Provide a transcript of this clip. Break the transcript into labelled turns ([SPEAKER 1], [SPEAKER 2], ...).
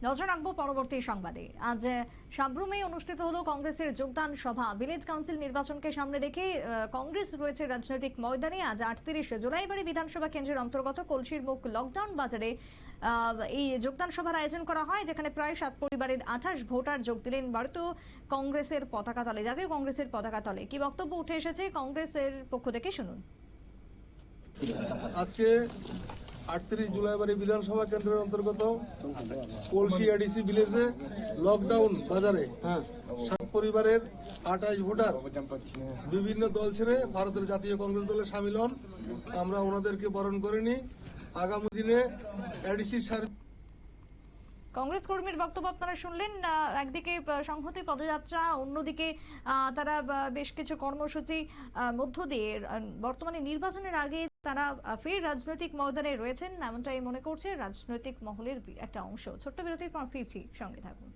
[SPEAKER 1] নজর রাখবো পরবর্তী সংবাদে। আজ সাব্রুমে অনুষ্ঠিত হলো কংগ্রেসের যোগদান সভা। ভিলেজ কাউন্সিল নির্বাচনকে সামনে রেখে কংগ্রেস রয়েছে রাজনৈতিক ময়দানে। আজ ৩৮ জুলাইবাড়ি বিধানসভা কেন্দ্রের অন্তর্গত কলসির মুখ লকডাউন বাজারে এই যোগদান সভার আয়োজন করা হয়, যেখানে প্রায় 7 পরিবারের 28 ভোটার যোগ দিলেন ভারতীয় কংগ্রেসের পতাকা তলে, জাতীয় কংগ্রেসের পতাকা তলে। কি বক্তব্য উঠে এসেছে কংগ্রেসের পক্ষ থেকে, শুনুন।
[SPEAKER 2] আজকে ৩৮ জুলাইবাড়ি বিধানসভা কেন্দ্রের অন্তর্গত কলসি এডিসি ভিলেজে লকডাউন বাজারে 7 পরিবারের 28 ভোটার বিভিন্ন দল ছেড়ে ভারতের জাতীয় কংগ্রেস দলে সামিল হন। আমরা ওনাদেরকে বরণ করে নিই। আগামী দিনে এডিসি
[SPEAKER 1] কংগ্রেস কর্মীর বক্তব্য আপনারা শুনলেন। একদিকে সংহতি পদযাত্রা, অন্যদিকে তারা বেশ কিছু কর্মসূচি মধ্য দিয়ে বর্তমানে নির্বাচনের আগে তারা ফের রাজনৈতিক ময়দানে রয়েছেন, এমনটাই মনে করছে রাজনৈতিক মহলের একটা অংশ। ছোট্ট বিরতির পর ফিরছি, সঙ্গে থাকুন।